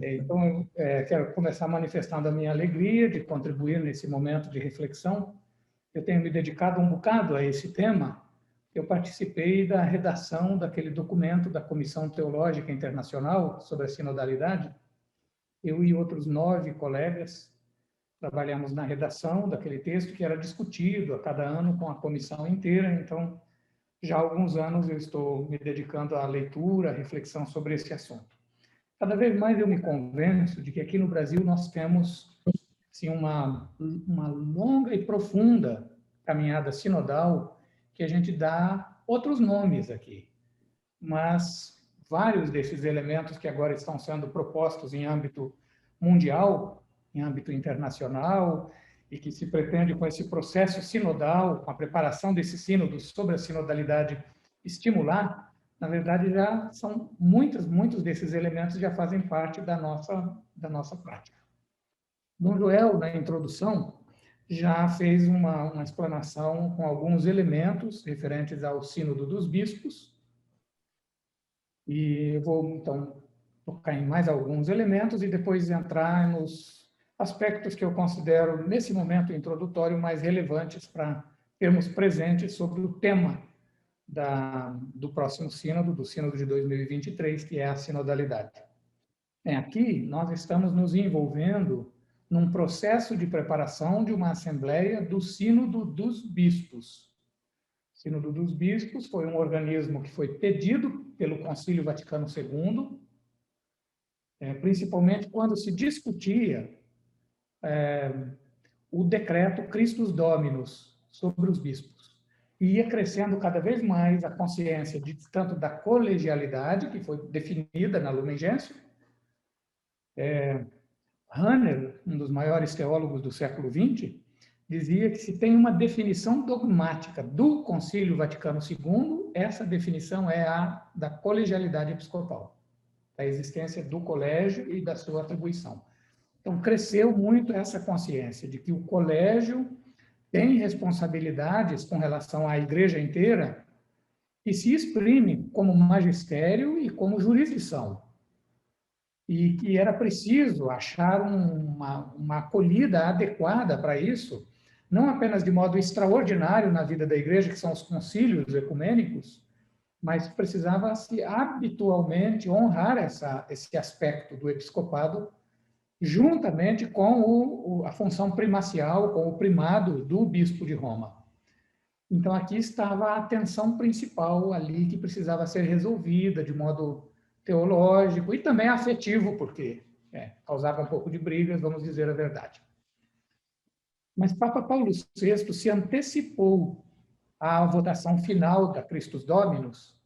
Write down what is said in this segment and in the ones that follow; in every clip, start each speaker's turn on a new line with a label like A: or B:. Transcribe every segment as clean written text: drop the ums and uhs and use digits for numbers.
A: Então, quero começar manifestando a minha alegria de contribuir nesse momento de reflexão. Eu tenho me dedicado um bocado a esse tema. Eu participei da redação daquele documento da Comissão Teológica Internacional sobre a Sinodalidade. Eu e outros 9 colegas trabalhamos na redação daquele texto que era discutido a cada ano com a comissão inteira. Então, já há alguns anos eu estou me dedicando à leitura, à reflexão sobre esse assunto. Cada vez mais eu me convenço de que aqui no Brasil nós temos assim, uma longa e profunda caminhada sinodal que a gente dá outros nomes aqui. Mas vários desses elementos que agora estão sendo propostos em âmbito mundial, em âmbito internacional, e que se pretende com esse processo sinodal, com a preparação desse sínodo sobre a sinodalidade, estimular, na verdade, já são muitos desses elementos já fazem parte da nossa prática. Dom Joel, na introdução, já fez uma explanação com alguns elementos referentes ao sínodo dos bispos, e eu vou, então, tocar em mais alguns elementos e depois entrar nos aspectos que eu considero, nesse momento introdutório, mais relevantes para termos presentes sobre o tema do próximo sínodo, do sínodo de 2023, que é a sinodalidade. Aqui, nós estamos nos envolvendo num processo de preparação de uma assembleia do sínodo dos bispos. O sínodo dos bispos foi um organismo que foi pedido pelo Concílio Vaticano II, principalmente quando se discutia o decreto Christus Dominus sobre os bispos. E ia crescendo cada vez mais a consciência tanto da colegialidade, que foi definida na Lumen Gentium. Hahnemann, um dos maiores teólogos do século XX, dizia que se tem uma definição dogmática do Concílio Vaticano II, essa definição é a da colegialidade episcopal, da existência do colégio e da sua atribuição. Então, cresceu muito essa consciência de que o colégio tem responsabilidades com relação à igreja inteira e se exprime como magistério e como jurisdição. E que era preciso achar uma acolhida adequada para isso, não apenas de modo extraordinário na vida da igreja, que são os concílios ecumênicos, mas precisava-se habitualmente honrar esse aspecto do episcopado, juntamente com a função primacial, com o primado do bispo de Roma. Então, aqui estava a tensão principal ali que precisava ser resolvida de modo teológico e também afetivo, porque causava um pouco de brigas, vamos dizer a verdade. Mas Papa Paulo VI se antecipou à votação final da Christus Dominus,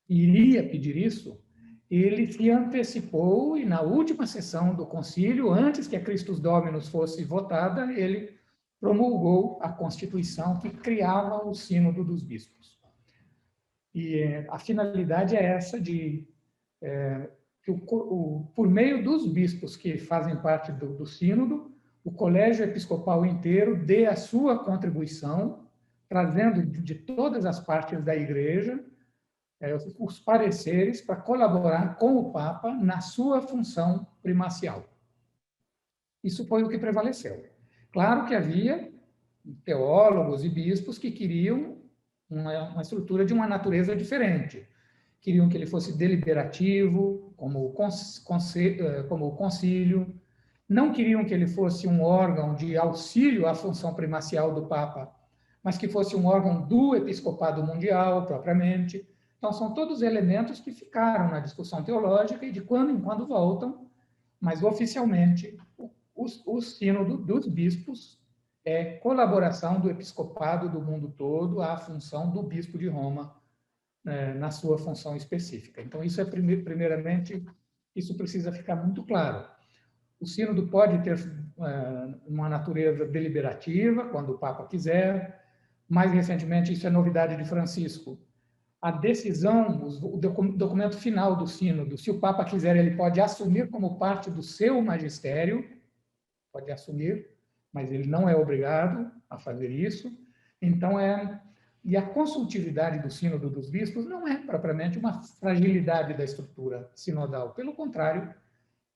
A: iria pedir isso. Ele se antecipou e, na última sessão do concílio, antes que a Christus Dominus fosse votada, ele promulgou a Constituição que criava o Sínodo dos Bispos. E a finalidade é essa de que, por meio dos bispos que fazem parte do Sínodo, o colégio episcopal inteiro dê a sua contribuição, trazendo de todas as partes da Igreja os pareceres para colaborar com o Papa na sua função primacial. Isso foi o que prevaleceu. Claro que havia teólogos e bispos que queriam uma estrutura de uma natureza diferente. Queriam que ele fosse deliberativo, como o concílio. Não queriam que ele fosse um órgão de auxílio à função primacial do Papa, mas que fosse um órgão do episcopado mundial, propriamente. Então, são todos elementos que ficaram na discussão teológica e de quando em quando voltam, mas oficialmente o sínodo dos bispos é colaboração do episcopado do mundo todo à função do bispo de Roma na sua função específica. Então, isso primeiramente, isso precisa ficar muito claro. O sínodo pode ter uma natureza deliberativa, quando o Papa quiser. Mais recentemente, isso é novidade de Francisco, a decisão, o documento final do sínodo, se o Papa quiser, ele pode assumir como parte do seu magistério, pode assumir, mas ele não é obrigado a fazer isso. Então, e a consultividade do sínodo dos bispos não é propriamente uma fragilidade da estrutura sinodal, pelo contrário,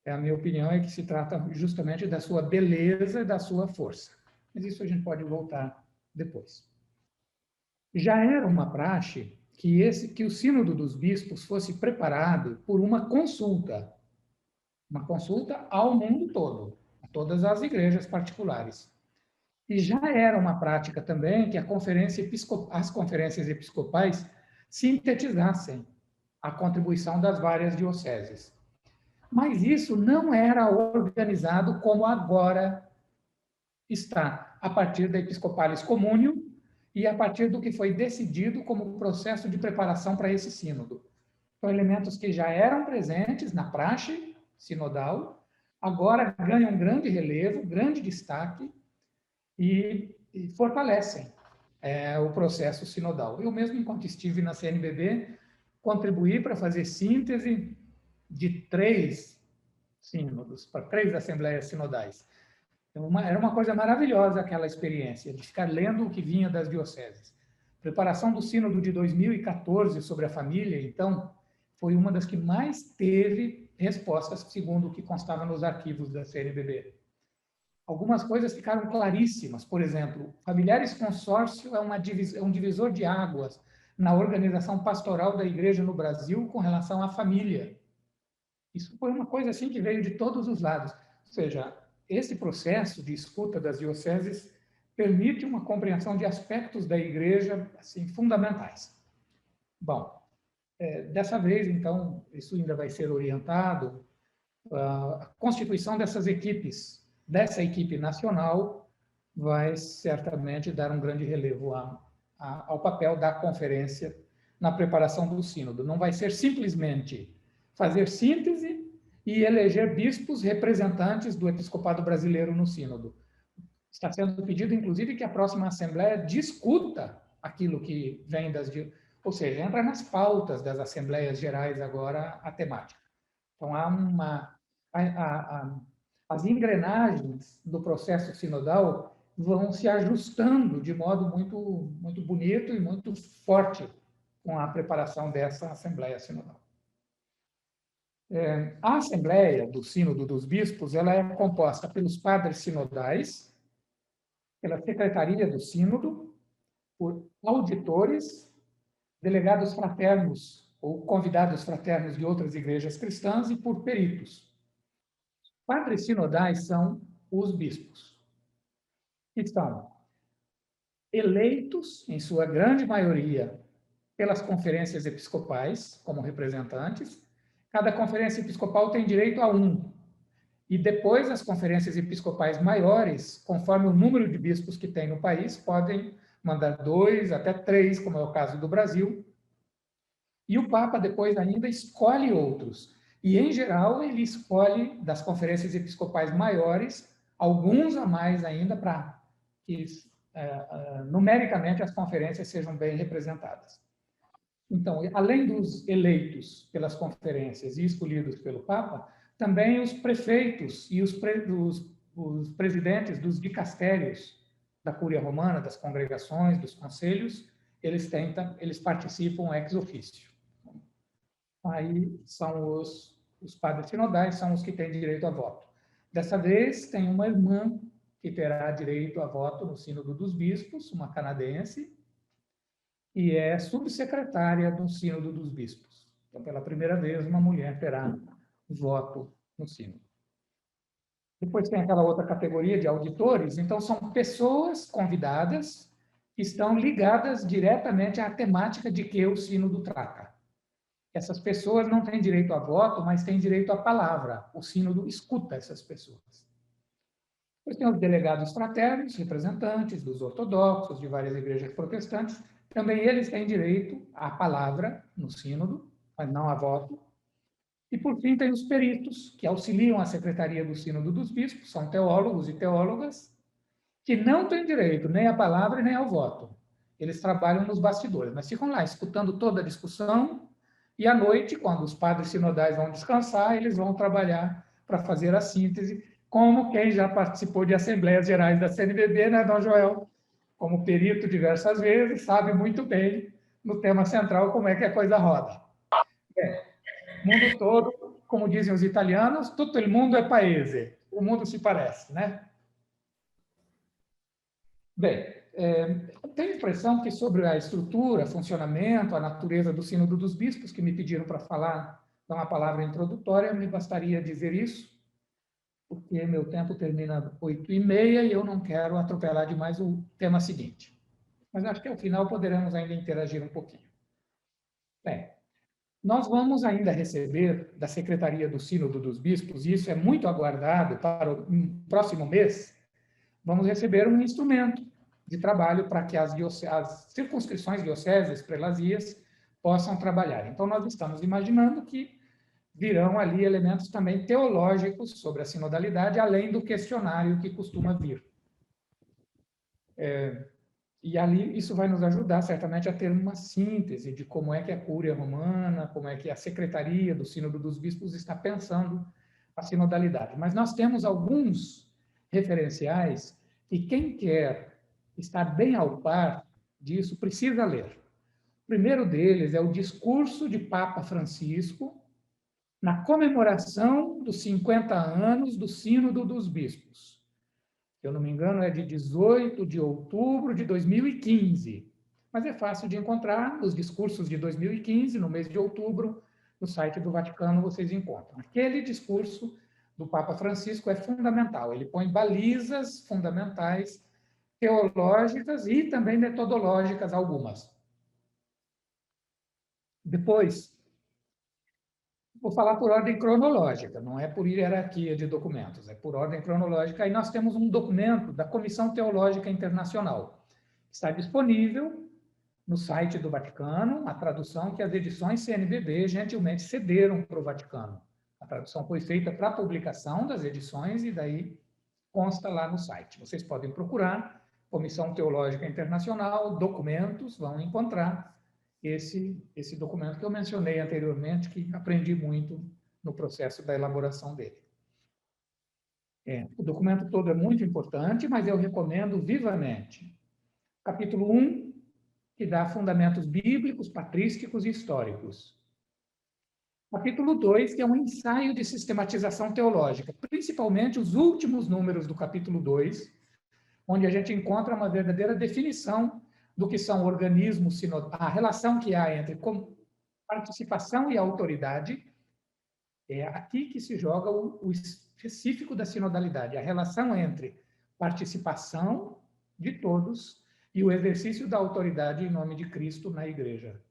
A: A minha opinião é que se trata justamente da sua beleza e da sua força. Mas isso a gente pode voltar depois. Já era uma praxe que o Sínodo dos Bispos fosse preparado por uma consulta ao mundo todo, a todas as igrejas particulares. E já era uma prática também que as conferências episcopais sintetizassem a contribuição das várias dioceses. Mas isso não era organizado como agora está, a partir da Episcopalis Communium e a partir do que foi decidido como processo de preparação para esse sínodo. São elementos que já eram presentes na praxe sinodal, agora ganham grande relevo, grande destaque e fortalecem o processo sinodal. Eu mesmo, enquanto estive na CNBB, contribuí para fazer síntese de 3 sínodos, para 3 assembleias sinodais. Era uma coisa maravilhosa aquela experiência, de ficar lendo o que vinha das dioceses. A preparação do sínodo de 2014 sobre a família, então, foi uma das que mais teve respostas, segundo o que constava nos arquivos da CNBB. Algumas coisas ficaram claríssimas. Por exemplo, familiares consórcio é um divisor de águas na organização pastoral da igreja no Brasil com relação à família. Isso foi uma coisa assim que veio de todos os lados. Ou seja, esse processo de escuta das dioceses permite uma compreensão de aspectos da igreja assim fundamentais. Bom, dessa vez, então, isso ainda vai ser orientado. A constituição dessas equipes, dessa equipe nacional, vai certamente dar um grande relevo ao papel da conferência na preparação do sínodo. Não vai ser simplesmente fazer síntese e eleger bispos representantes do episcopado brasileiro no sínodo. Está sendo pedido, inclusive, que a próxima Assembleia discuta aquilo que vem ou seja, entra nas pautas das Assembleias Gerais agora a temática. Então, as engrenagens do processo sinodal vão se ajustando de modo muito, muito bonito e muito forte com a preparação dessa Assembleia Sinodal. A Assembleia do Sínodo dos Bispos ela é composta pelos padres sinodais, pela Secretaria do Sínodo, por auditores, delegados fraternos ou convidados fraternos de outras igrejas cristãs e por peritos. Padres sinodais são os bispos, que são eleitos, em sua grande maioria, pelas conferências episcopais, como representantes. Cada conferência episcopal tem direito a um. E depois, as conferências episcopais maiores, conforme o número de bispos que tem no país, podem mandar 2 até 3, como é o caso do Brasil. E o Papa, depois, ainda escolhe outros. E, em geral, ele escolhe, das conferências episcopais maiores, alguns a mais ainda, para que, numericamente, as conferências sejam bem representadas. Então, além dos eleitos pelas conferências e escolhidos pelo Papa, também os prefeitos e os presidentes dos dicastérios da Cúria Romana, das congregações, dos conselhos, eles participam ex officio. Aí são os padres sinodais, são os que têm direito a voto. Dessa vez, tem uma irmã que terá direito a voto no Sínodo dos Bispos, uma canadense, e é subsecretária do Sínodo dos Bispos. Então, pela primeira vez, uma mulher terá voto no Sínodo. Depois tem aquela outra categoria de auditores, então são pessoas convidadas que estão ligadas diretamente à temática de que o Sínodo trata. Essas pessoas não têm direito a voto, mas têm direito à palavra. O Sínodo escuta essas pessoas. Depois tem os delegados fraternos, representantes dos ortodoxos, de várias igrejas protestantes. Também eles têm direito à palavra no sínodo, mas não a voto. E, por fim, tem os peritos, que auxiliam a Secretaria do Sínodo dos Bispos, são teólogos e teólogas, que não têm direito nem à palavra nem ao voto. Eles trabalham nos bastidores, mas ficam lá escutando toda a discussão e, à noite, quando os padres sinodais vão descansar, eles vão trabalhar para fazer a síntese, como quem já participou de Assembleias Gerais da CNBB, né, Dom Joel? Como perito diversas vezes, sabe muito bem, no tema central, como é que a coisa roda. O mundo todo como dizem os italianos, tutto il mondo è paese. O mundo se parece, né? Bem, tenho a impressão que sobre a estrutura, funcionamento, a natureza do Sínodo dos Bispos, que me pediram para falar, dar uma palavra introdutória, me bastaria dizer isso, porque meu tempo termina às 8h30 e eu não quero atropelar demais o tema seguinte. Mas acho que ao final poderemos ainda interagir um pouquinho. Bem, nós vamos ainda receber da Secretaria do Sínodo dos Bispos, e isso é muito aguardado para o próximo mês, vamos receber um instrumento de trabalho para que as circunscrições dioceses, prelazias, possam trabalhar. Então, nós estamos imaginando que virão ali elementos também teológicos sobre a sinodalidade, além do questionário que costuma vir. E ali isso vai nos ajudar, certamente, a ter uma síntese de como é que a Cúria Romana, como é que a Secretaria do Sínodo dos Bispos está pensando a sinodalidade. Mas nós temos alguns referenciais e quem quer estar bem ao par disso precisa ler. O primeiro deles é o discurso de Papa Francisco na comemoração dos 50 anos do Sínodo dos Bispos. Se eu não me engano, é de 18 de outubro de 2015. Mas é fácil de encontrar os discursos de 2015, no mês de outubro, no site do Vaticano vocês encontram. Aquele discurso do Papa Francisco é fundamental. Ele põe balizas fundamentais, teológicas e também metodológicas algumas. Depois, vou falar por ordem cronológica, não é por hierarquia de documentos, é por ordem cronológica. Aí nós temos um documento da Comissão Teológica Internacional. Está disponível no site do Vaticano, a tradução que as edições CNBB gentilmente cederam para o Vaticano. A tradução foi feita para a publicação das edições e daí consta lá no site. Vocês podem procurar Comissão Teológica Internacional, documentos, vão encontrar esse documento que eu mencionei anteriormente, que aprendi muito no processo da elaboração dele. O documento todo é muito importante, mas eu recomendo vivamente. Capítulo 1, que dá fundamentos bíblicos, patrísticos e históricos. Capítulo 2, que é um ensaio de sistematização teológica, principalmente os últimos números do capítulo 2, onde a gente encontra uma verdadeira definição do que são organismos sinodais, a relação que há entre participação e autoridade. É aqui que se joga o específico da sinodalidade, a relação entre participação de todos e o exercício da autoridade em nome de Cristo na igreja.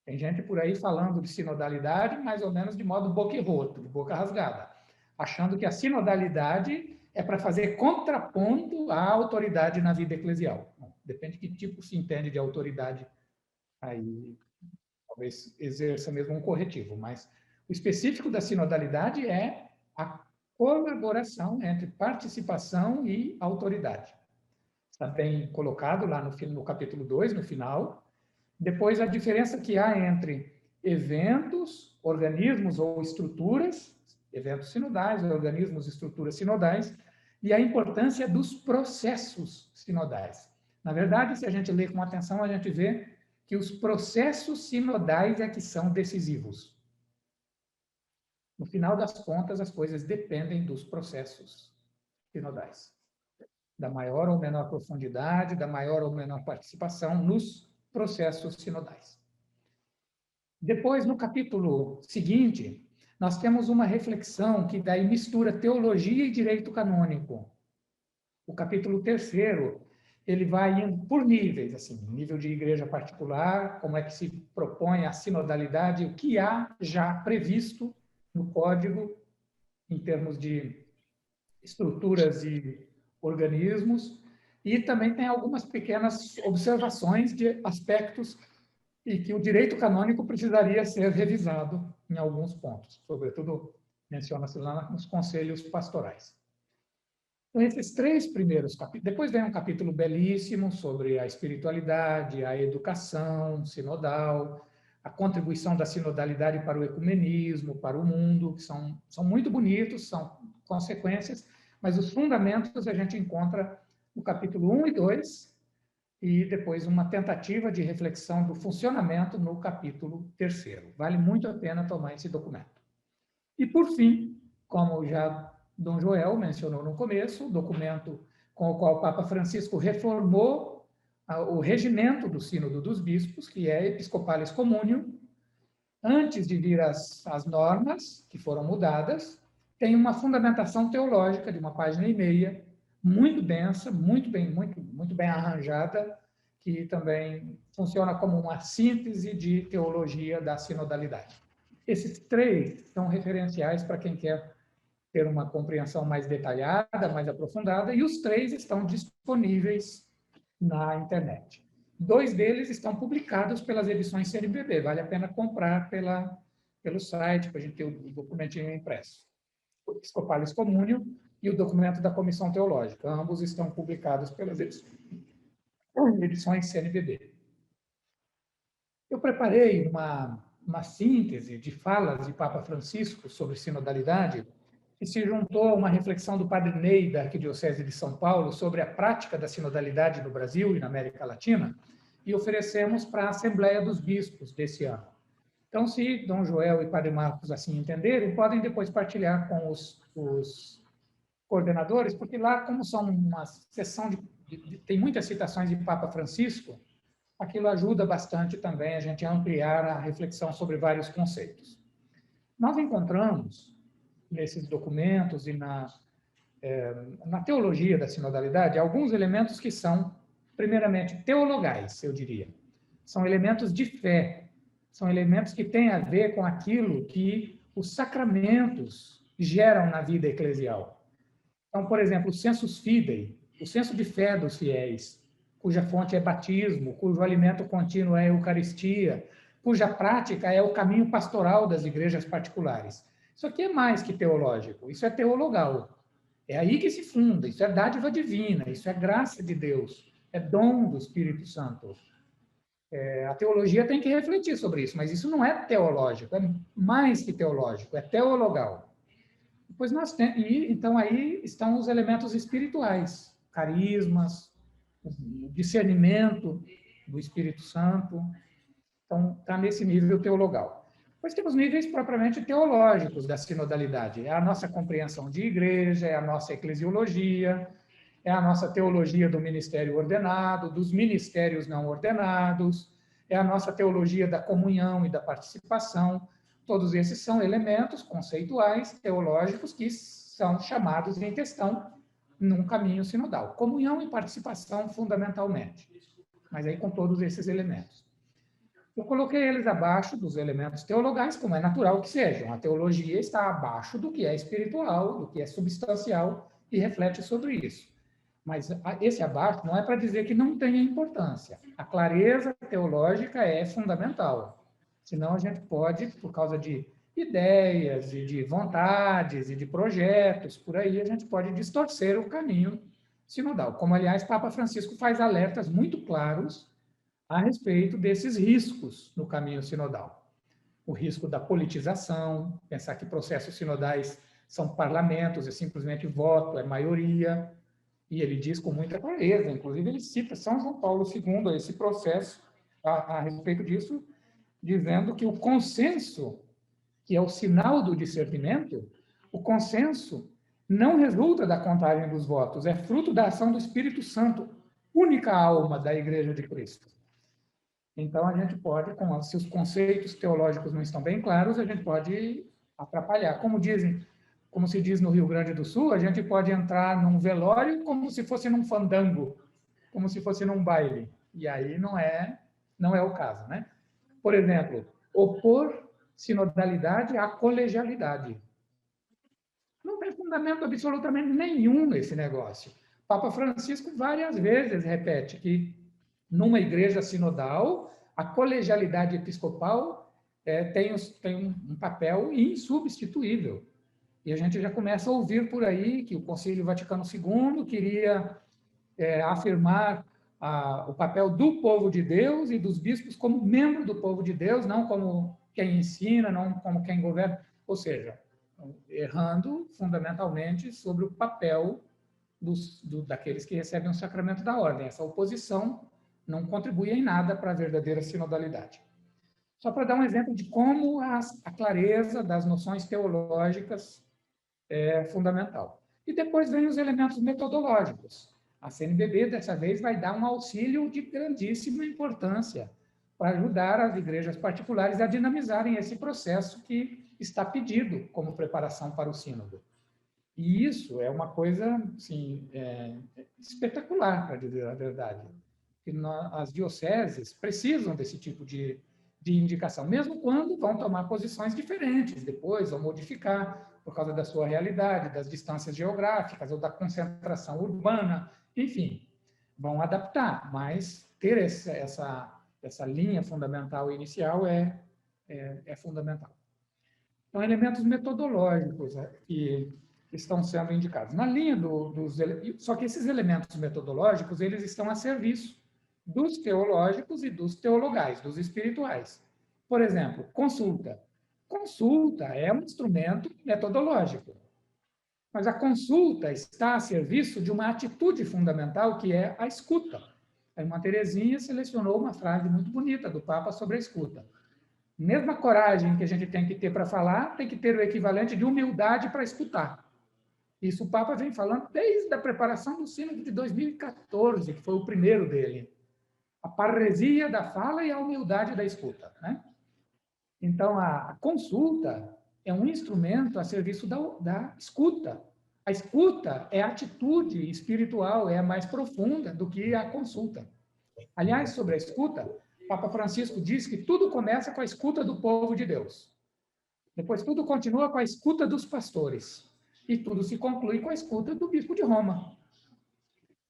A: Tem gente por aí falando de sinodalidade mais ou menos de modo boquirroto, de boca rasgada, achando que a sinodalidade é para fazer contraponto à autoridade na vida eclesial. Bom, depende de que tipo se entende de autoridade, aí talvez exerça mesmo um corretivo, mas o específico da sinodalidade é a colaboração entre participação e autoridade. Está bem colocado lá no capítulo 2, no final. Depois, a diferença que há entre eventos, organismos ou estruturas, eventos sinodais, organismos, estruturas sinodais, e a importância dos processos sinodais. Na verdade, se a gente lê com atenção, a gente vê que os processos sinodais é que são decisivos. No final das contas, as coisas dependem dos processos sinodais. Da maior ou menor profundidade, da maior ou menor participação nos processos sinodais. Depois, no capítulo seguinte, nós temos uma reflexão que daí mistura teologia e direito canônico. O capítulo 3º, ele vai indo por níveis, assim, nível de igreja particular, como é que se propõe a sinodalidade, o que há já previsto no código em termos de estruturas e organismos, e também tem algumas pequenas observações de aspectos e que o direito canônico precisaria ser revisado em alguns pontos, sobretudo menciona-se lá nos conselhos pastorais. Então, esses 3 primeiros capítulos, depois vem um capítulo belíssimo sobre a espiritualidade, a educação sinodal, a contribuição da sinodalidade para o ecumenismo, para o mundo, que são muito bonitos, são consequências, mas os fundamentos a gente encontra no capítulo 1 e 2, e depois uma tentativa de reflexão do funcionamento no capítulo 3º. Vale muito a pena tomar esse documento. E, por fim, como já Dom Joel mencionou no começo, o documento com o qual o Papa Francisco reformou o regimento do Sínodo dos Bispos, que é Episcopalis Communium, antes de vir as normas, que foram mudadas, tem uma fundamentação teológica de uma página e meia, muito densa, muito bem arranjada, que também funciona como uma síntese de teologia da sinodalidade. Esses três são referenciais para quem quer ter uma compreensão mais detalhada, mais aprofundada, e os três estão disponíveis na internet. 2 deles estão publicados pelas edições CNBB, vale a pena comprar pelo site, para a gente ter o documentinho impresso. O Episcopalis Communium e o documento da Comissão Teológica, ambos estão publicados pelas edições CNBB. Eu preparei uma síntese de falas de Papa Francisco sobre sinodalidade, que se juntou a uma reflexão do Padre Ney, da Arquidiocese de São Paulo, sobre a prática da sinodalidade no Brasil e na América Latina, e oferecemos para a Assembleia dos Bispos desse ano. Então, se Dom Joel e Padre Marcos assim entenderem, podem depois partilhar com os coordenadores, porque lá, como são uma sessão tem muitas citações de Papa Francisco, aquilo ajuda bastante também a gente a ampliar a reflexão sobre vários conceitos. Nós encontramos nesses documentos e na teologia da sinodalidade alguns elementos que são, primeiramente, teologais, eu diria. São elementos de fé, são elementos que têm a ver com aquilo que os sacramentos geram na vida eclesial. Então, por exemplo, o sensus fidei, o senso de fé dos fiéis, cuja fonte é batismo, cujo alimento contínuo é a Eucaristia, cuja prática é o caminho pastoral das igrejas particulares. Isso aqui é mais que teológico, isso é teologal. É aí que se funda, isso é dádiva divina, isso é graça de Deus, é dom do Espírito Santo. A teologia tem que refletir sobre isso, mas isso não é teológico, é mais que teológico, é teologal. Depois nós temos, então aí estão os elementos espirituais, carismas, o discernimento do Espírito Santo. Então, está nesse nível teologal. Depois temos níveis propriamente teológicos da sinodalidade. É a nossa compreensão de igreja, é a nossa eclesiologia, é a nossa teologia do ministério ordenado, dos ministérios não ordenados, é a nossa teologia da comunhão e da participação. Todos esses são elementos conceituais, teológicos, que são chamados em questão num caminho sinodal. Comunhão e participação, fundamentalmente, mas aí com todos esses elementos. Eu coloquei eles abaixo dos elementos teologais, como é natural que sejam. A teologia está abaixo do que é espiritual, do que é substancial, e reflete sobre isso. Mas esse abaixo não é para dizer que não tenha importância. A clareza teológica é fundamental. Senão a gente pode, por causa de ideias e de vontades e de projetos, por aí a gente pode distorcer o caminho sinodal. Como, aliás, Papa Francisco faz alertas muito claros a respeito desses riscos no caminho sinodal. O risco da politização, pensar que processos sinodais são parlamentos, é simplesmente voto, é maioria, e ele diz com muita clareza, inclusive ele cita São João Paulo II, esse processo, a respeito disso, dizendo que o consenso, que é o sinal do discernimento, o consenso não resulta da contagem dos votos, é fruto da ação do Espírito Santo, única alma da Igreja de Cristo. Então, a gente pode, se os conceitos teológicos não estão bem claros, a gente pode atrapalhar. Como se diz no Rio Grande do Sul, a gente pode entrar num velório como se fosse num fandango, como se fosse num baile. E aí não é o caso, né? Por exemplo, opor sinodalidade à colegialidade. Não tem fundamento absolutamente nenhum nesse negócio. Papa Francisco várias vezes repete que numa igreja sinodal, a colegialidade episcopal tem um papel insubstituível. E a gente já começa a ouvir por aí que o Concílio Vaticano II queria afirmar o papel do povo de Deus e dos bispos como membro do povo de Deus, não como quem ensina, não como quem governa, ou seja, errando fundamentalmente sobre o papel daqueles que recebem o sacramento da ordem. Essa oposição não contribui em nada para a verdadeira sinodalidade. Só para dar um exemplo de como a clareza das noções teológicas é fundamental. E depois vem os elementos metodológicos. A CNBB, dessa vez, vai dar um auxílio de grandíssima importância para ajudar as igrejas particulares a dinamizarem esse processo que está pedido como preparação para o sínodo. E isso é uma coisa assim, espetacular, para dizer a verdade. As dioceses precisam desse tipo de indicação, mesmo quando vão tomar posições diferentes depois, ou modificar por causa da sua realidade, das distâncias geográficas ou da concentração urbana, enfim, vão adaptar, mas ter essa linha fundamental inicial é fundamental. Então, elementos metodológicos que estão sendo indicados. Na linha só que esses elementos metodológicos, eles estão a serviço dos teológicos e dos teologais, dos espirituais. Por exemplo, consulta. Consulta é um instrumento metodológico, mas a consulta está a serviço de uma atitude fundamental, que é a escuta. A irmã Teresinha selecionou uma frase muito bonita do Papa sobre a escuta. Mesma coragem que a gente tem que ter para falar, tem que ter o equivalente de humildade para escutar. Isso o Papa vem falando desde a preparação do Sínodo de 2014, que foi o primeiro dele. A parresia da fala e a humildade da escuta, né? Então, a consulta é um instrumento a serviço da escuta. A escuta é a atitude espiritual, é a mais profunda do que a consulta. Aliás, sobre a escuta, Papa Francisco diz que tudo começa com a escuta do povo de Deus. Depois, tudo continua com a escuta dos pastores. E tudo se conclui com a escuta do bispo de Roma.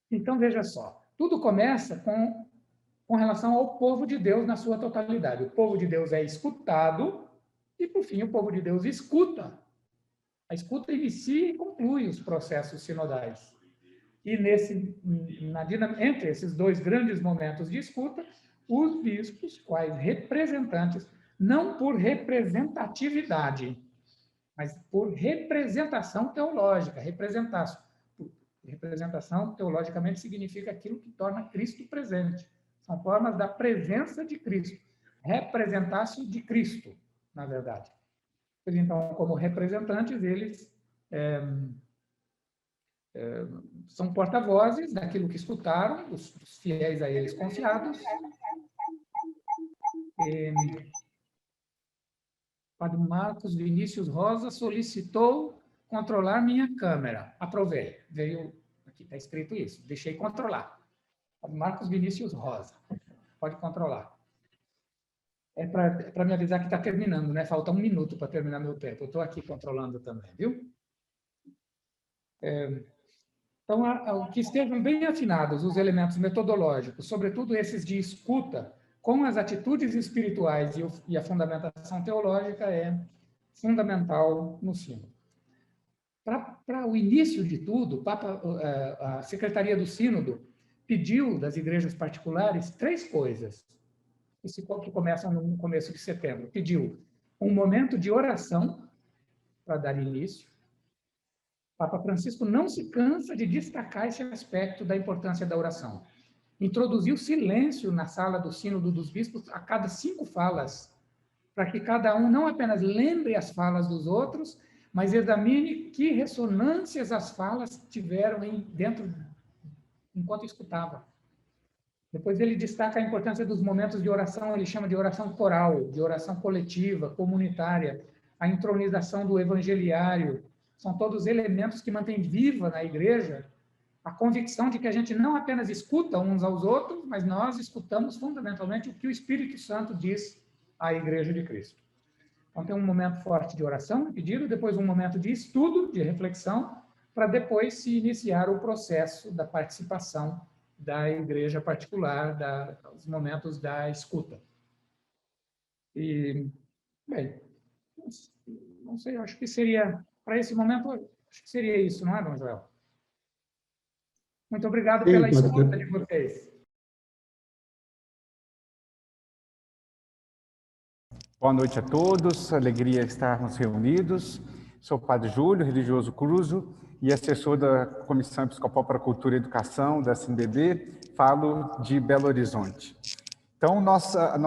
A: Então, veja só, tudo começa com relação ao povo de Deus na sua totalidade. O povo de Deus é escutado e, por fim, o povo de Deus escuta. A escuta inicia e conclui os processos sinodais. E entre esses dois grandes momentos de escuta, os bispos, quais representantes, não por representatividade, mas por representação teológica. Representação, teologicamente, significa aquilo que torna Cristo presente. São formas da presença de Cristo. Representácio de Cristo, na verdade. Então, como representantes, eles são porta-vozes daquilo que escutaram, os fiéis a eles confiados. Padre Marcos Vinícius Rosa solicitou controlar minha câmera. Aprovei. Veio, aqui está escrito isso. Deixei controlar. Padre Marcos Vinícius Rosa. Pode controlar. É para me avisar que está terminando, né? Falta 1 minuto para terminar meu tempo. Eu estou aqui controlando também, viu? Então, que estejam bem afinados os elementos metodológicos, sobretudo esses de escuta, com as atitudes espirituais e a fundamentação teológica é fundamental no sínodo. Para o início de tudo, a Secretaria do Sínodo pediu das igrejas particulares 3 coisas, que começam no começo de setembro. Pediu um momento de oração para dar início. O Papa Francisco não se cansa de destacar esse aspecto da importância da oração. Introduziu silêncio na sala do Sínodo dos Bispos a cada 5 falas, para que cada um não apenas lembre as falas dos outros, mas examine que ressonâncias as falas tiveram dentro enquanto escutava. Depois ele destaca a importância dos momentos de oração, ele chama de oração coral, de oração coletiva, comunitária, a intronização do evangeliário. São todos elementos que mantêm viva na igreja a convicção de que a gente não apenas escuta uns aos outros, mas nós escutamos fundamentalmente o que o Espírito Santo diz à Igreja de Cristo. Então, tem um momento forte de oração, pedido, depois um momento de estudo, de reflexão, para depois se iniciar o processo da participação da igreja particular, os momentos da escuta. E, bem, não sei, acho que seria, para esse momento, acho que seria isso, não é, Dom Joel? Muito obrigado pela escuta de vocês.
B: Boa noite a todos, alegria estarmos reunidos. Sou o Padre Júlio, religioso cruzo e assessor da Comissão Episcopal para a Cultura e Educação, da CNBB, falo de Belo Horizonte. Então, nossa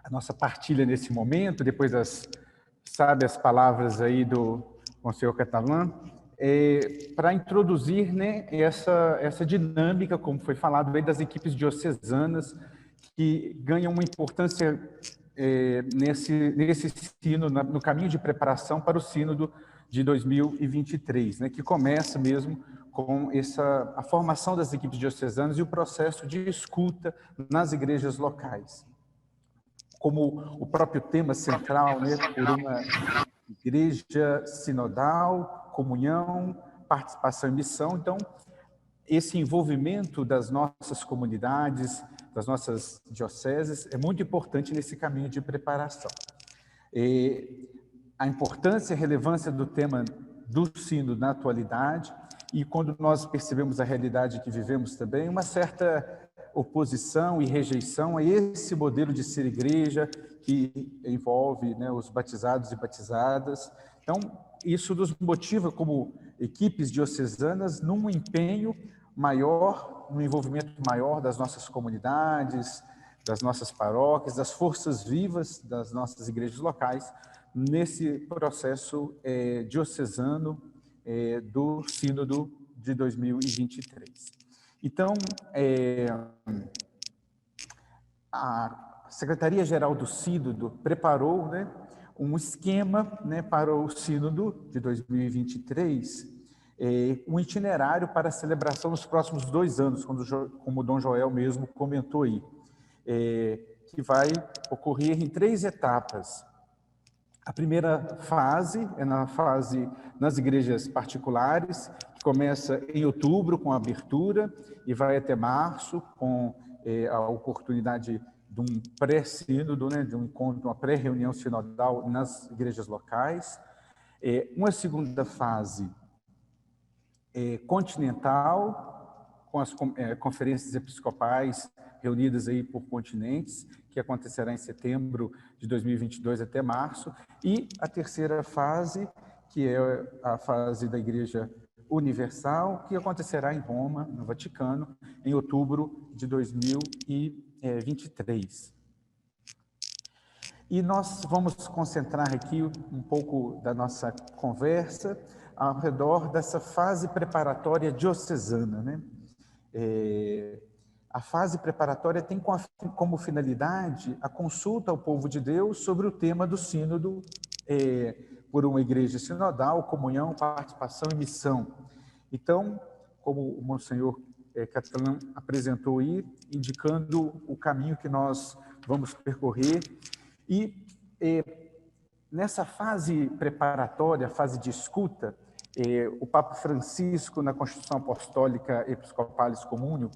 B: a nossa partilha nesse momento, depois das sábias palavras aí do Monsenhor Catalã, para introduzir, né, essa dinâmica, como foi falado aí, das equipes diocesanas, que ganham uma importância nesse sínodo, no caminho de preparação para o sínodo de 2023, né, que começa mesmo com a formação das equipes diocesanas e o processo de escuta nas igrejas locais. Como o próprio tema central, né, por uma igreja sinodal, comunhão, participação e missão. Então, esse envolvimento das nossas comunidades, das nossas dioceses, é muito importante nesse caminho de preparação. A importância e a relevância do tema do sínodo na atualidade, e quando nós percebemos a realidade que vivemos também, uma certa oposição e rejeição a esse modelo de ser igreja que envolve, né, os batizados e batizadas. Então, isso nos motiva como equipes diocesanas num empenho maior, num envolvimento maior das nossas comunidades, das nossas paróquias, das forças vivas das nossas igrejas locais, nesse processo diocesano do Sínodo de 2023. Então, a Secretaria-Geral do Sínodo preparou, né, um esquema, né, para o Sínodo de 2023, um itinerário para a celebração nos próximos 2 anos, como o Dom Joel mesmo comentou aí, que vai ocorrer em 3 etapas. A primeira fase é nas igrejas particulares, que começa em outubro com a abertura e vai até março com a oportunidade de um pré-sínodo, né, de um encontro, uma pré-reunião sinodal nas igrejas locais. Uma segunda fase continental, com as conferências episcopais reunidas aí por continentes, que acontecerá em setembro de 2022 até março, e a terceira fase, que é a fase da Igreja Universal, que acontecerá em Roma, no Vaticano, em outubro de 2023. E nós vamos concentrar aqui um pouco da nossa conversa ao redor dessa fase preparatória diocesana, né? A fase preparatória tem como finalidade a consulta ao povo de Deus sobre o tema do sínodo por uma igreja sinodal, comunhão, participação e missão. Então, como o Monsenhor Catalã apresentou aí, indicando o caminho que nós vamos percorrer. E nessa fase preparatória, fase de escuta, o Papa Francisco, na Constituição Apostólica Episcopalis Communium,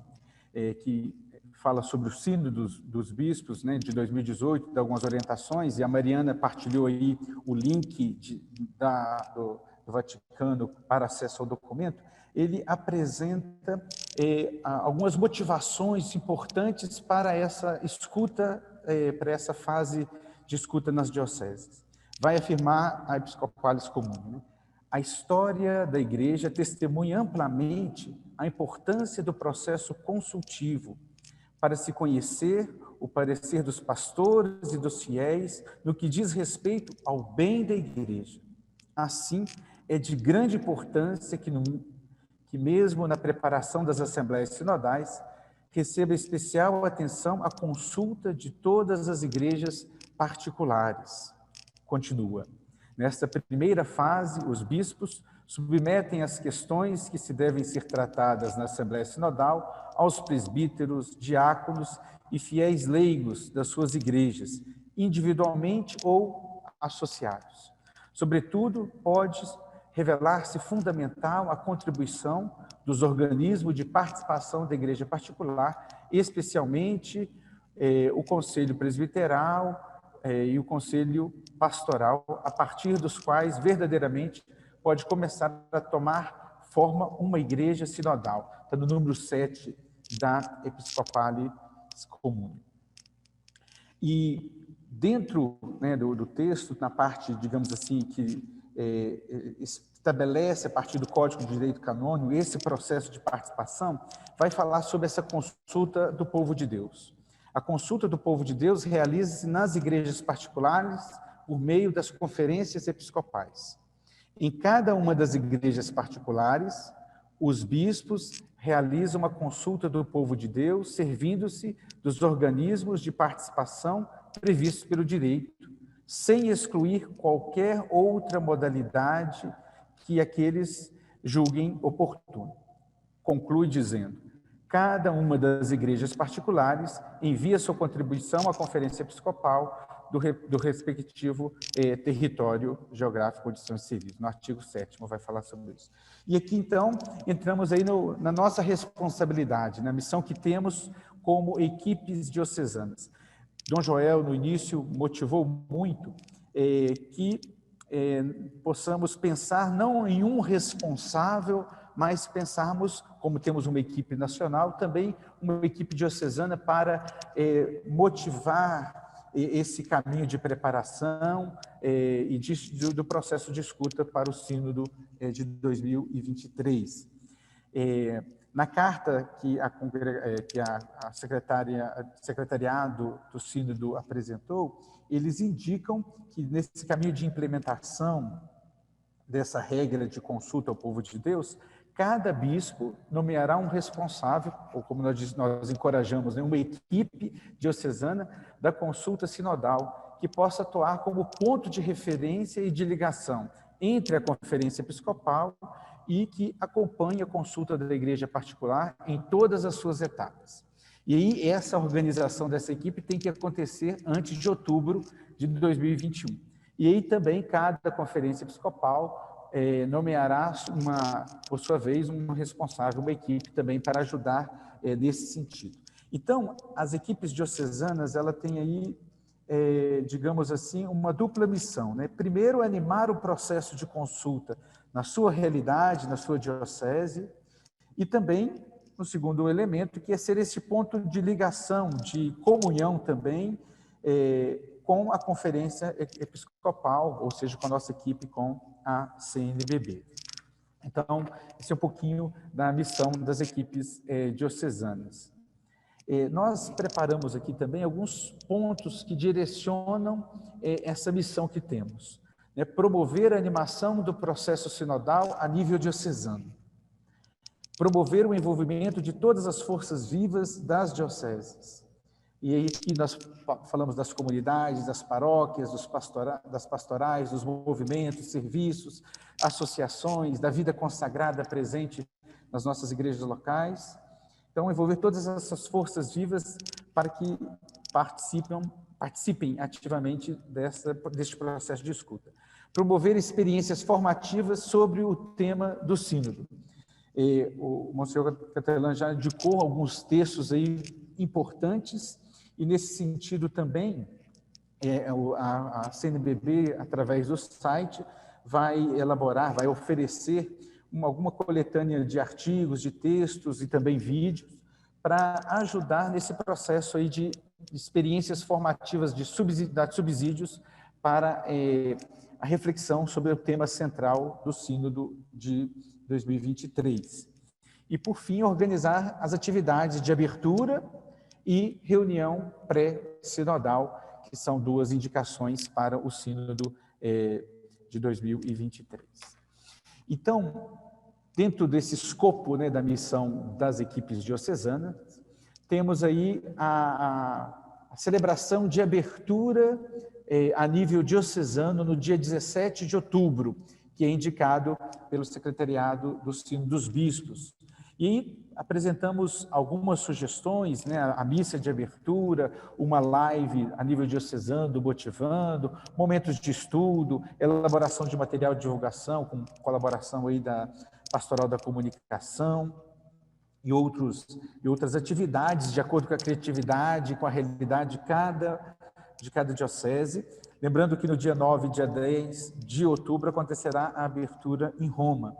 B: que fala sobre o sínodo dos bispos, né, de 2018, de algumas orientações, e a Mariana partilhou aí o link do Vaticano para acesso ao documento. Ele apresenta algumas motivações importantes para essa escuta, para essa fase de escuta nas dioceses. Vai afirmar a Episcopalis Communium, né? A história da Igreja testemunha amplamente a importância do processo consultivo para se conhecer o parecer dos pastores e dos fiéis no que diz respeito ao bem da Igreja. Assim, é de grande importância que mesmo na preparação das assembleias sinodais, receba especial atenção a consulta de todas as igrejas particulares. Continua. Nesta primeira fase, os bispos submetem as questões que se devem ser tratadas na Assembleia Sinodal aos presbíteros, diáconos e fiéis leigos das suas igrejas, individualmente ou associados. Sobretudo, pode revelar-se fundamental a contribuição dos organismos de participação da igreja particular, especialmente o Conselho Presbiteral e o Conselho Pastoral, a partir dos quais verdadeiramente pode começar a tomar forma uma igreja sinodal. Está no número 7 da Episcopalis Communium. E dentro, né, do texto, na parte, digamos assim, que estabelece a partir do Código de Direito Canônico esse processo de participação, vai falar sobre essa consulta do povo de Deus. A consulta do povo de Deus realiza-se nas igrejas particulares por meio das conferências episcopais. Em cada uma das igrejas particulares, os bispos realizam uma consulta do povo de Deus, servindo-se dos organismos de participação previstos pelo direito, sem excluir qualquer outra modalidade que aqueles julguem oportuno. Conclui dizendo: cada uma das igrejas particulares envia sua contribuição à Conferência Episcopal do respectivo território geográfico onde são inseridos. No artigo 7º vai falar sobre isso. E aqui, então, entramos aí na nossa responsabilidade, na missão que temos como equipes diocesanas. Dom Joel, no início, motivou muito que possamos pensar não em um responsável, mas pensarmos, como temos uma equipe nacional, também uma equipe diocesana para motivar esse caminho de preparação e do processo de escuta para o Sínodo de 2023. Na carta que a secretariado do Sínodo apresentou, eles indicam que nesse caminho de implementação dessa regra de consulta ao povo de Deus, cada bispo nomeará um responsável, ou como nós encorajamos, né, uma equipe diocesana da consulta sinodal, que possa atuar como ponto de referência e de ligação entre a Conferência Episcopal e que acompanhe a consulta da igreja particular em todas as suas etapas. E aí, essa organização dessa equipe tem que acontecer antes de outubro de 2021. E aí também cada Conferência Episcopal nomeará, por sua vez, um responsável, uma equipe também para ajudar nesse sentido. Então, as equipes diocesanas, ela tem aí, digamos assim, uma dupla missão, né? Primeiro, animar o processo de consulta na sua realidade, na sua diocese, e também, no segundo elemento, que é ser esse ponto de ligação, de comunhão também, com a Conferência Episcopal, ou seja, com a nossa equipe, com a CNBB. Então, esse é um pouquinho da missão das equipes diocesanas. Nós preparamos aqui também alguns pontos que direcionam essa missão que temos. Né? Promover a animação do processo sinodal a nível diocesano. Promover o envolvimento de todas as forças vivas das dioceses. E aí aqui nós falamos das comunidades, das paróquias, das pastorais, dos movimentos, serviços, associações, da vida consagrada presente nas nossas igrejas locais. Então, envolver todas essas forças vivas para que participem ativamente deste processo de escuta. Promover experiências formativas sobre o tema do sínodo. O Monsenhor Catelan já indicou alguns textos aí importantes, e nesse sentido também, a CNBB, através do site, vai elaborar, vai oferecer alguma coletânea de artigos, de textos e também vídeos, para ajudar nesse processo aí de experiências formativas de subsídios para a reflexão sobre o tema central do Sínodo de 2023. E, por fim, organizar as atividades de abertura e reunião pré-sinodal, que são duas indicações para o Sínodo de 2023. Então, dentro desse escopo, né, da missão das equipes diocesanas, temos aí a celebração de abertura a nível diocesano no dia 17 de outubro, que é indicado pelo Secretariado do Sínodo dos Bispos. E apresentamos algumas sugestões, né, a missa de abertura, uma live a nível diocesano, motivando, momentos de estudo, elaboração de material de divulgação, com colaboração aí da Pastoral da Comunicação e outras atividades, de acordo com a criatividade, com a realidade de cada diocese. Lembrando que no dia 9 e dia 10 de outubro acontecerá a abertura em Roma.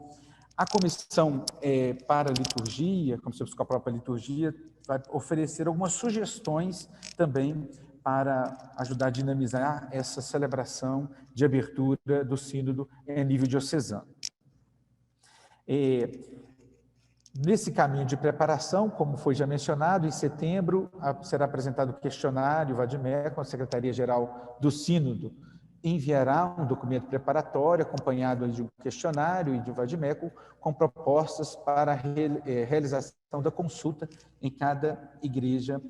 B: A Comissão para a Liturgia, a Comissão Episcopal para a Liturgia, vai oferecer algumas sugestões também para ajudar a dinamizar essa celebração de abertura do Sínodo em nível diocesano. Nesse caminho de preparação, como foi já mencionado, em setembro será apresentado o questionário Vadimeco, a Secretaria-Geral do Sínodo enviará um documento preparatório acompanhado de um questionário e de Vadimeco com propostas para a realização da consulta em cada igreja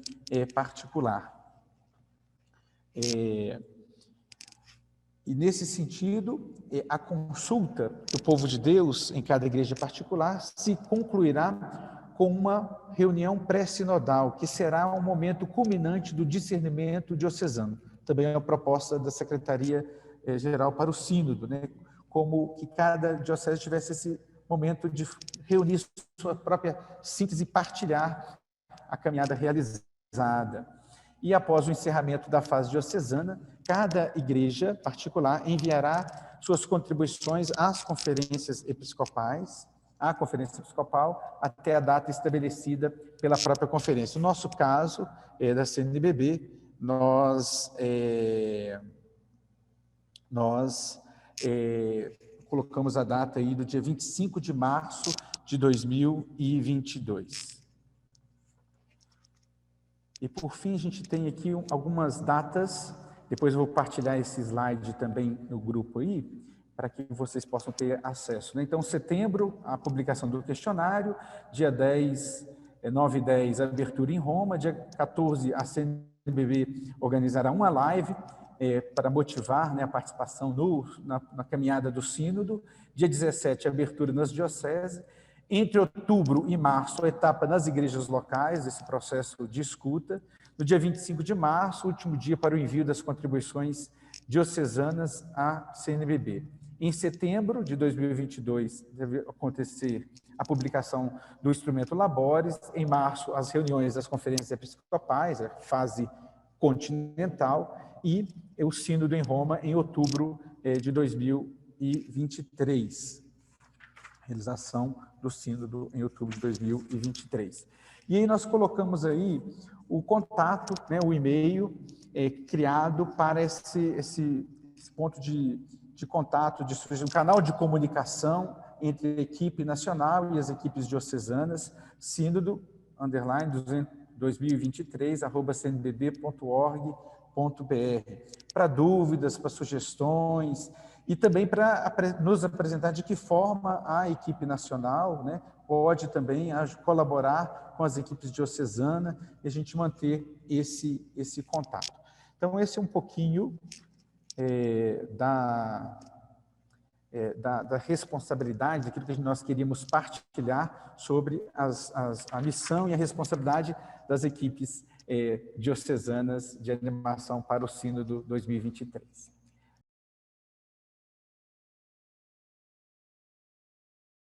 B: particular. E nesse sentido, a consulta do povo de Deus em cada igreja particular se concluirá com uma reunião pré-sinodal, que será um momento culminante do discernimento diocesano. Também é uma proposta da Secretaria-Geral para o Sínodo, né? Como que cada diocese tivesse esse momento de reunir sua própria síntese e partilhar a caminhada realizada. E após o encerramento da fase diocesana, cada igreja particular enviará suas contribuições às conferências episcopais, à conferência episcopal, até a data estabelecida pela própria conferência. No nosso caso, da CNBB, nós colocamos a data aí do dia 25 de março de 2022. E, por fim, a gente tem aqui algumas datas, depois eu vou partilhar esse slide também no grupo aí, para que vocês possam ter acesso, né? Então, setembro, a publicação do questionário, dia 10, 9 e 10, a abertura em Roma, dia 14, a CNBB organizará uma live para motivar, né, a participação na caminhada do sínodo, dia 17, a abertura nas dioceses. Entre outubro e março, a etapa nas igrejas locais, esse processo de escuta. No dia 25 de março, último dia para o envio das contribuições diocesanas à CNBB. Em setembro de 2022, deve acontecer a publicação do instrumento Labores. Em março, as reuniões das conferências episcopais, a fase continental, e o sínodo em Roma em outubro de 2023. Realização do sínodo em outubro de 2023. E aí nós colocamos aí o contato, né, o e-mail criado para esse ponto de contato, um canal de comunicação entre a equipe nacional e as equipes diocesanas, sínodo_2023@cnbb.org.br, para dúvidas, para sugestões, e também para nos apresentar de que forma a equipe nacional, né, pode também colaborar com as equipes diocesanas e a gente manter esse contato. Então, esse é um pouquinho da responsabilidade, daquilo que nós queríamos partilhar sobre a missão e a responsabilidade das equipes diocesanas de animação para o Sínodo 2023.